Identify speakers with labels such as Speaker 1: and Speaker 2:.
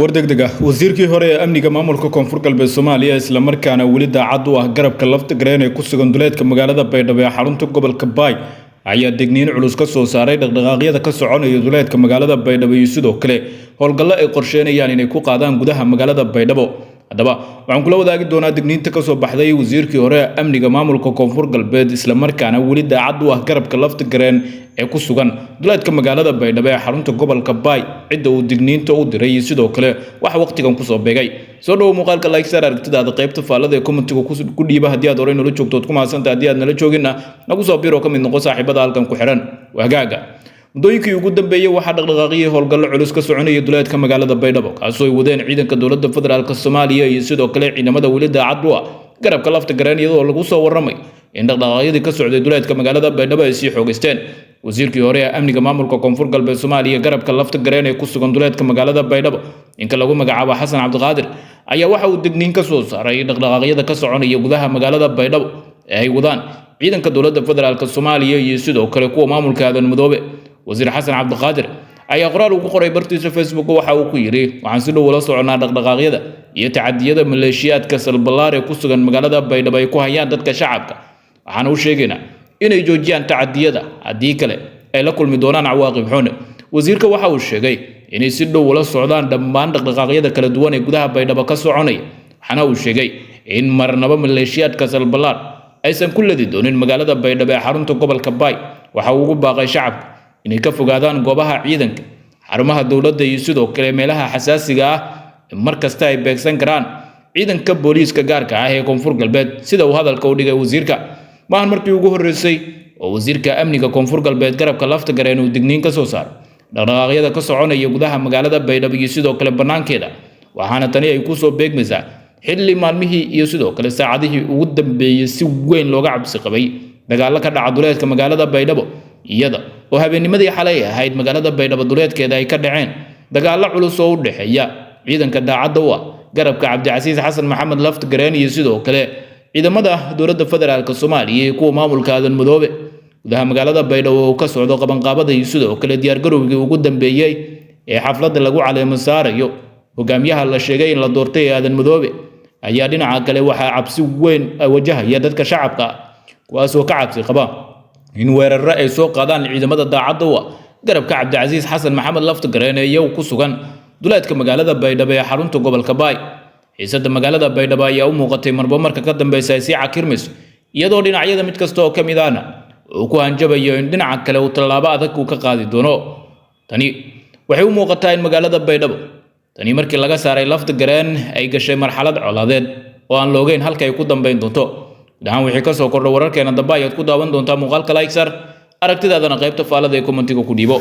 Speaker 1: wardegdega wasiirkii hore ee amniga maamulka koonfur galbeed Soomaaliya isla markaana wali daacad u ah garabka lafta gareen ee ku sugan duleedka magaalada Baydhabo ee xarunta gobolka Baay ayaa degniin culus ka soo saaray dhaqdhaqaaqyada ka soconaya duleedka magaalada Baydhabo iyo sidoo kale howlgallo ay qorsheynayaan inay ku qaadaan gudaha magaalada Baydhabo. haddaba waxaan kula wadaagi doonaa degniinta ka soo baxday wasiirkii hore ee amniga maamulka koonfur galbeed isla markaana wali daacad u ah garabka lafta gareen ee ku sugan duleedka magaalada Baydhabo ee xarunta gobolka Baay cidda uu degniinta u diray sidoo kale wax waqtigan ku soo beegay soo dhaw muuqaalka like share aragtidaada qaybta faalada ee commentiga ku dhiiba haddii aad hore nala joogto kuma haysanta haddii aad nala joogina nagu soo biiro ka mid noqo saaxiibada halkan ku xiran wagaaga mudooyinkii ugu dambeeyay waxa dhaqdhaqaaqyada howlgallo culus ka soconaya duleedka magaalada Baydhabo kaasoo ay wadeen ciidanka dowladda federaalka Soomaaliya iyo sidoo kale ciidamada wali daacad u ah garabka lafta gareen iyadoo lagu soo waramay in dhaqdhaqaaqyadii ka socday duleedka magaalada Baydhabo ay sii xoogaysteen wasiirkii hore ee amniga maamulka koonfur galbeed Soomaaliya garabka lafta gareen ee ku sugan duleedka magaalada Baydhabo inka lagu magacaabo Xasan Cabdiqaadir ayaa waxa uu degniin ka soo saaray dhaqdhaqaaqyada ka soconaya gudaha magaalada Baydhabo ee ay wadaan ciidanka dowladda federaalka Soomaaliya iyo sidoo kale kuwa maamulka Aadan Madoobe wasiir Xasan Cabdiqaadir ayaa qoraal ugu qoray bartiisa Facebook waxa uu ku yiri waxaan si dhow ula soconaa dhaqdhaqaaqyada iyo tacadiyada maleeshiyaadka salbalaar ee ku sugan magaalada Baydhabo ay ku hayaan dadka shacabka waxaan u sheegaynaa inay joojiyaan tacadiyada haddii kale ay la kulmi doonaan cawaaqib xun wasiirka waxa uu sheegay inay si dhow ula socdaan dhammaan dhaqdhaqaaqyada kala duwan ee gudaha Baydhabo ka soconaya waxana uu sheegay in marnaba maleeshiyaadka salbalaar aysan ku ladi doonin magaalada Baydhabo ee xarunta gobolka Baay waxa uu ugu baaqay shacabka inay ka fogaadaan goobaha ciidanka xarumaha dawladda iyo sidoo kale meelaha xasaasiga ah markasta ay beegsan karaan ciidanka booliiska gaarka ah ee koonfur galbeed sida uu hadalka u dhigay wasiirka maahan markii ugu horeysay oo wasiirka amniga koonfur galbeed garabka lafta gareen uu digniin ka soo saaray dhaqdhaqaaqyada ka soconaya gudaha magaalada Baydhabo iyo sidoo kale banaankeeda waxaana tani ay ku soo beegmaysaa xilli maalmihii iyo sidoo kale saacadihii ugu dambeeyay si weyn looga cabsi qabay dagaalo ka dhaca duleedka magaalada Baydhabo iyada oo habeennimadii xalay ahayd magaalada Baydhabo duleedkeeda ay ka dhaceen dagaalo culus oo u dhaxeeya ciidanka daacadda u ah garabka Cabdicasiis Xasan Maxamed lafta gareen iyo sidoo kale ciidamada dowladda federaalka Soomaaliya iyo kuwa maamulka Aadan Madoobe gudaha magaalada Baydhabo oo ka socdo qabanqaabada iyo sidoo kale diyaar garowgii ugu dambeeyay ee xafladda lagu caleemo saarayo hogaamiyaha la sheegay in la doortay Aadan Madoobe ayaa dhinaca kale waxa cabsi weyn wajahaya dadka shacabka kuwaas oo ka cabsi qaba in weerarro ay soo qaadaan ciidamada daacadda u ah garabka Cabdicasiis Xasan Maxamed lafta gareen ee ku sugan duleedka magaalada Baydhabo ee xarunta gobolka Baay xiisadda magaalada Baydhabo ayaa u muuqatay marba marka ka dambeysay si cakirmis iyadoo dhinacyada mid kasta oo kamid ahna uu ku hanjabayo in dhinaca kale uu tallaabo adag ka qaadi doono tani waxay u muuqataa in magaalada Baydhabo tani markii laga saaray lafta gareen ay gashay marxalad colaadeed oo aan loogeyn halka ay ku dambeyn doonto dhahan wixii ka soo kordhay wararkeena dambe ayaad ku daawan doontaa muuqaalka like share aragtidaadana qaybta faalada ee commentiga ku dhiibo